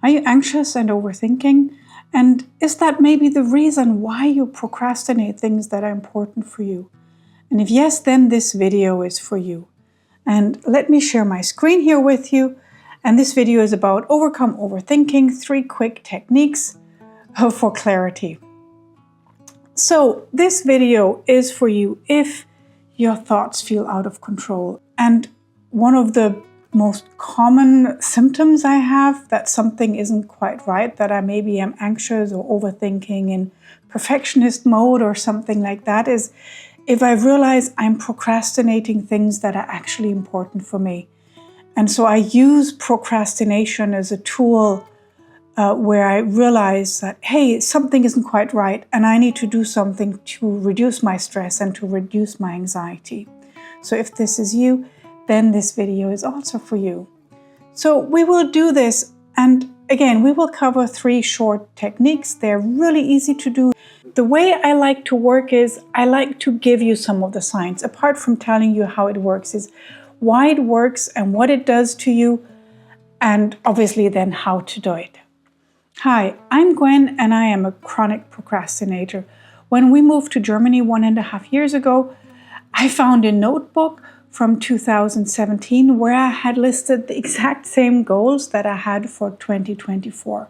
Are you anxious and overthinking? And is that maybe the reason why you procrastinate things that are important for you? And if yes, then this video is for you. And let me share my screen here with you. And this video is about overcome overthinking, 3 quick techniques for clarity. So this video is for you if your thoughts feel out of control. And one of the most common symptoms I have that something isn't quite right, that I maybe am anxious or overthinking in perfectionist mode or something like that, is if I realize I'm procrastinating things that are actually important for me. And so I use procrastination as a tool where I realize that, hey, something isn't quite right and I need to do something to reduce my stress and to reduce my anxiety. So if this is you, then this video is also for you. So we will do this, and again, we will cover 3 short techniques. They're really easy to do. The way I like to work is I like to give you some of the science, apart from telling you how it works, is why it works and what it does to you, and obviously then how to do it. Hi, I'm Gwen and I am a chronic procrastinator. When we moved to Germany 1.5 years ago, I found a notebook from 2017 where I had listed the exact same goals that I had for 2024.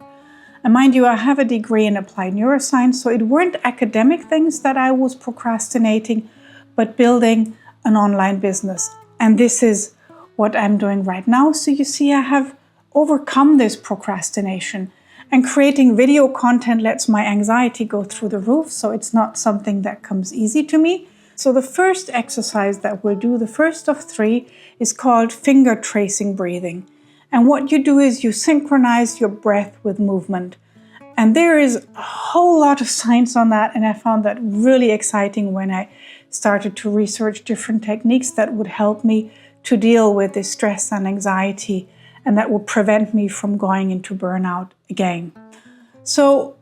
And mind you, I have a degree in applied neuroscience, so it weren't academic things that I was procrastinating, but building an online business. And this is what I'm doing right now. So you see, I have overcome this procrastination. And creating video content lets my anxiety go through the roof, so it's not something that comes easy to me. So the first exercise that we'll do, the first of 3, is called finger tracing breathing. And what you do is you synchronize your breath with movement. And there is a whole lot of science on that, and I found that really exciting when I started to research different techniques that would help me to deal with this stress and anxiety, and that will prevent me from going into burnout again. So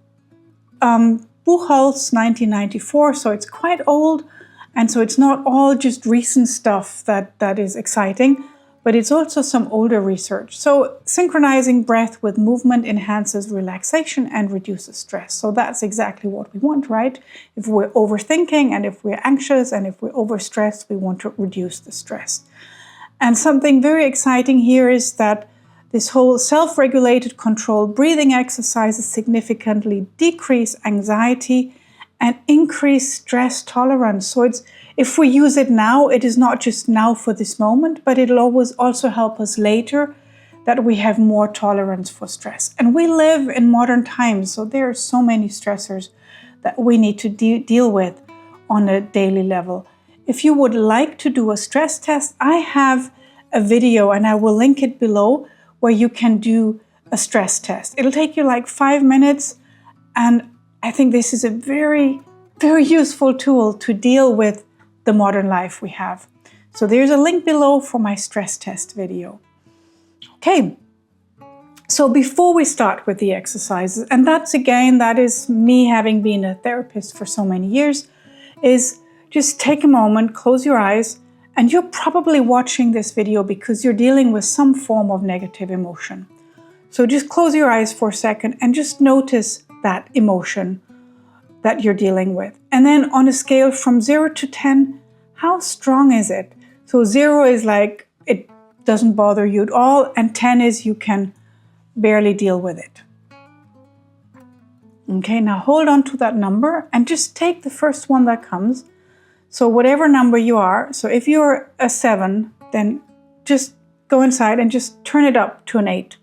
Buchholz, 1994, so it's quite old, and so it's not all just recent stuff that is exciting, but it's also some older research. So synchronizing breath with movement enhances relaxation and reduces stress. So that's exactly what we want, right? If we're overthinking and if we're anxious and if we're overstressed, we want to reduce the stress. And something very exciting here is that this whole self-regulated controlled breathing exercises significantly decrease anxiety and increase stress tolerance. So if we use it now, it is not just now for this moment, but it'll always also help us later that we have more tolerance for stress. And we live in modern times, so there are so many stressors that we need to deal with on a daily level. If you would like to do a stress test, I have a video and I will link it below where you can do a stress test. It'll take you like 5 minutes, and I think this is a very, very useful tool to deal with the modern life we have. So there's a link below for my stress test video. Okay, so before we start with the exercises, and that is me having been a therapist for so many years, is just take a moment, close your eyes, and you're probably watching this video because you're dealing with some form of negative emotion. So just close your eyes for a second and just notice that emotion that you're dealing with. And then on a scale from 0 to 10, how strong is it? So 0 is like it doesn't bother you at all, and 10 is you can barely deal with it. Okay, now hold on to that number and just take the first one that comes. So whatever number you are, so if you're a 7, then just go inside and just turn it up to an 8.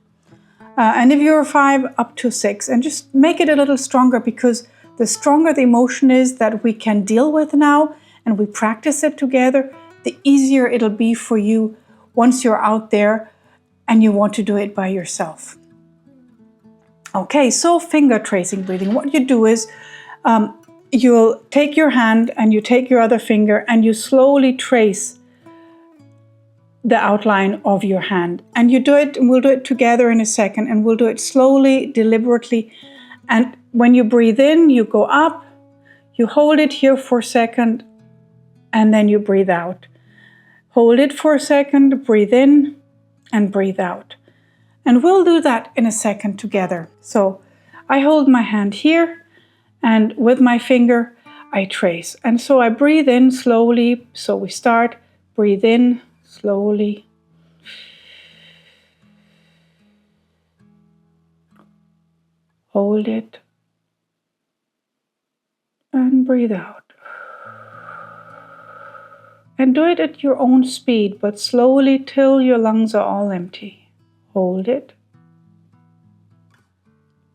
And if you're a 5, up to 6, and just make it a little stronger, because the stronger the emotion is that we can deal with now and we practice it together, the easier it'll be for you once you're out there and you want to do it by yourself. Okay, so finger tracing breathing. What you do is you'll take your hand and you take your other finger and you slowly trace the outline of your hand. And you do it, and we'll do it together in a second, and we'll do it slowly, deliberately. And when you breathe in, you go up, you hold it here for a second, and then you breathe out. Hold it for a second, breathe in, and breathe out. And we'll do that in a second together. So I hold my hand here, and with my finger, I trace. And so I breathe in slowly. So we start, breathe in slowly. Hold it. And breathe out. And do it at your own speed, but slowly till your lungs are all empty. Hold it.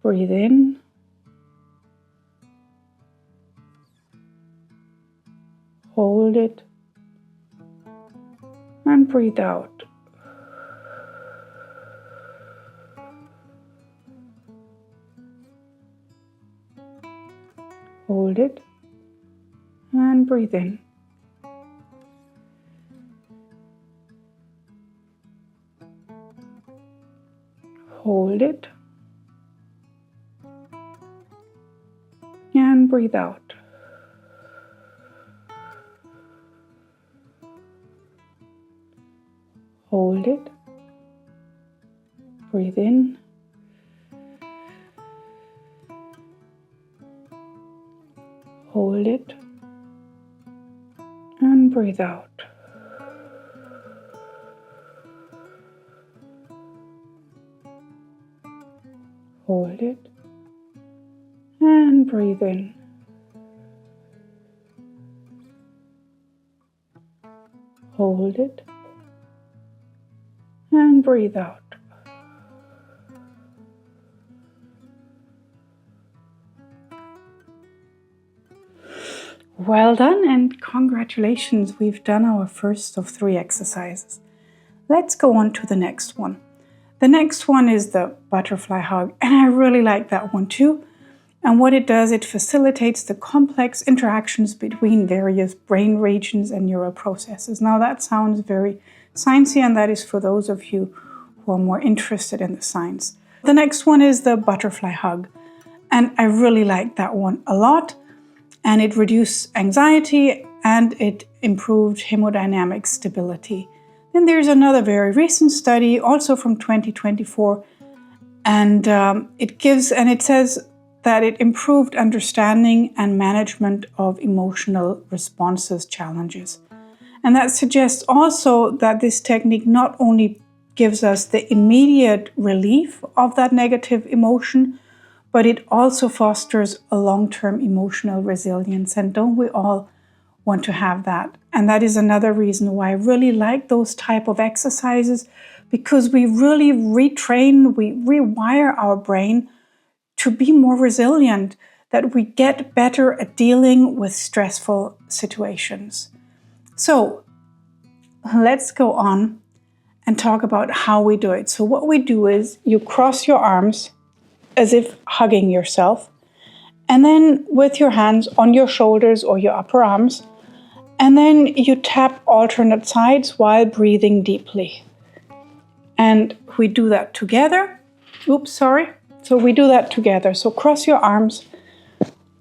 Breathe in. Hold it. And breathe out. Hold it. And breathe in. Hold it. And breathe out. Hold it. Breathe in. Hold it. And breathe out. Hold it. And breathe in. Hold it. And breathe out. Well done, and congratulations, we've done our first of 3 exercises. Let's go on to the next one. The next one is the butterfly hug, and I really like that one too. And what it does, it facilitates the complex interactions between various brain regions and neural processes. Now that sounds very sciencey, and that is for those of you who are more interested in the science. The next one is the butterfly hug, and I really like that one a lot. And it reduced anxiety and it improved hemodynamic stability. Then there's another very recent study, also from 2024, and it says that it improved understanding and management of emotional responses challenges. And that suggests also that this technique not only gives us the immediate relief of that negative emotion, but it also fosters a long-term emotional resilience. And don't we all want to have that? And that is another reason why I really like those type of exercises, because we really retrain, we rewire our brain to be more resilient, that we get better at dealing with stressful situations. So let's go on and talk about how we do it. So what we do is you cross your arms as if hugging yourself, and then with your hands on your shoulders or your upper arms, and then you tap alternate sides while breathing deeply. And we do that together. So we do that together. So cross your arms,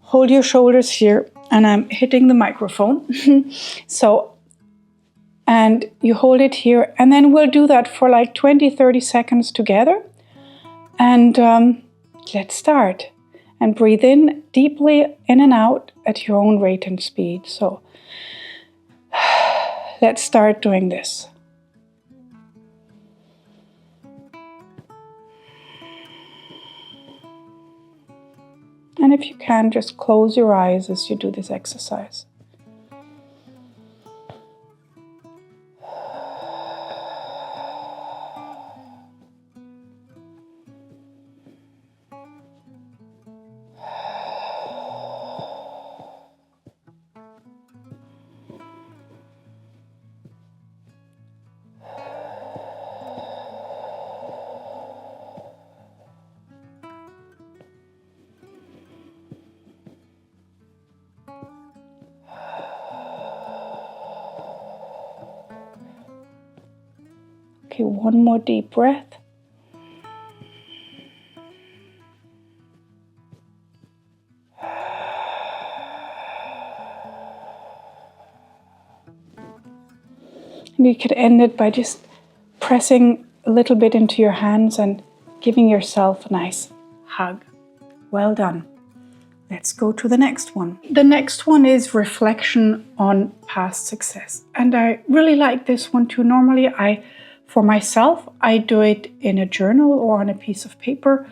hold your shoulders here, and I'm hitting the microphone. And you hold it here, and then we'll do that for like 20-30 seconds together. And let's start. And breathe in deeply, in and out at your own rate and speed. So let's start doing this. And if you can, just close your eyes as you do this exercise. Okay, one more deep breath. And you could end it by just pressing a little bit into your hands and giving yourself a nice hug. Well done. Let's go to the next one. The next one is reflection on past success. And I really like this one too. Normally, for myself, I do it in a journal or on a piece of paper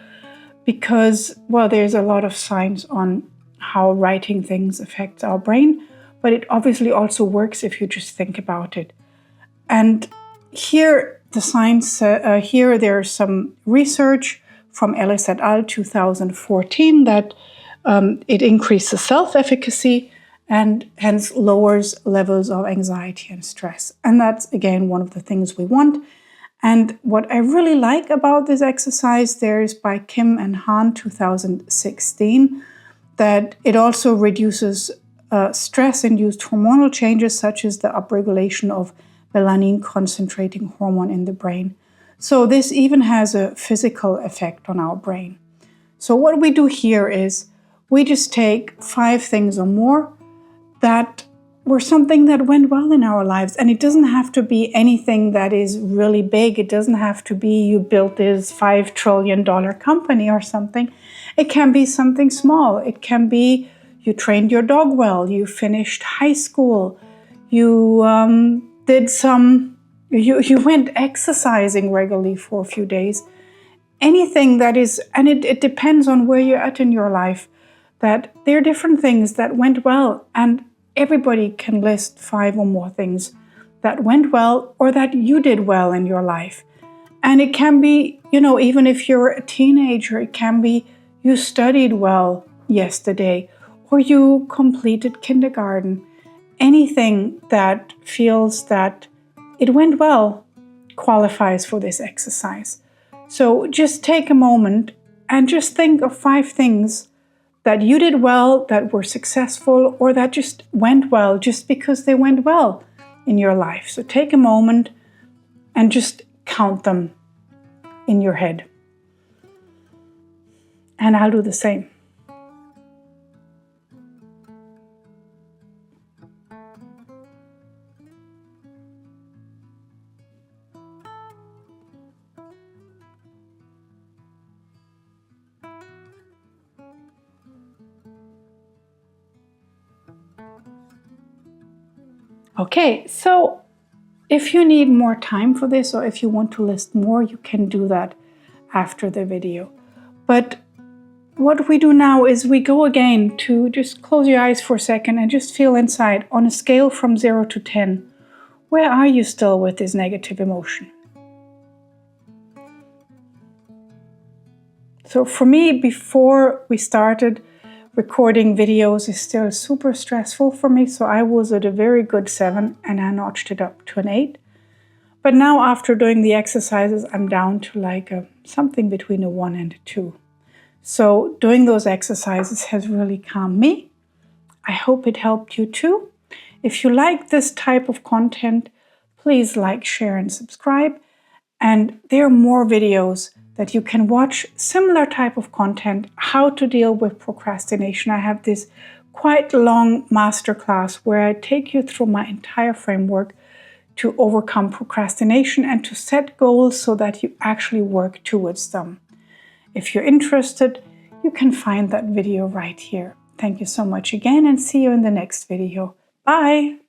because, well, there's a lot of science on how writing things affects our brain, but it obviously also works if you just think about it. And here, the science, here there's some research from Ellis et al. 2014 that it increases self-efficacy and hence lowers levels of anxiety and stress. And that's, again, one of the things we want. And what I really like about this exercise, there is by Kim and Han 2016, that it also reduces stress-induced hormonal changes such as the upregulation of melanin-concentrating hormone in the brain. So this even has a physical effect on our brain. So what we do here is we just take 5 things or more that were something that went well in our lives. And it doesn't have to be anything that is really big. It doesn't have to be you built this $5 trillion company or something. It can be something small. It can be you trained your dog well, you finished high school, you you went exercising regularly for a few days. Anything that is, and it depends on where you're at in your life, that there are different things that went well, and everybody can list 5 or more things that went well or that you did well in your life. And it can be, even if you're a teenager, it can be you studied well yesterday or you completed kindergarten. Anything that feels that it went well qualifies for this exercise. So just take a moment and just think of 5 things that you did well, that were successful, or that just went well just because they went well in your life. So take a moment and just count them in your head. And I'll do the same. Okay, so if you need more time for this or if you want to list more, you can do that after the video. But what we do now is we go again to just close your eyes for a second and just feel inside on a scale from 0 to 10. Where are you still with this negative emotion? So for me, before we started, recording videos is still super stressful for me, so I was at a very good 7 and I notched it up to an 8. But now after doing the exercises, I'm down to like something between a 1 and a 2. So doing those exercises has really calmed me. I hope it helped you too. If you like this type of content, please like, share, and subscribe. And there are more videos that you can watch, similar type of content, how to deal with procrastination. I have this quite long masterclass where I take you through my entire framework to overcome procrastination and to set goals so that you actually work towards them. If you're interested, you can find that video right here. Thank you so much again and see you in the next video. Bye!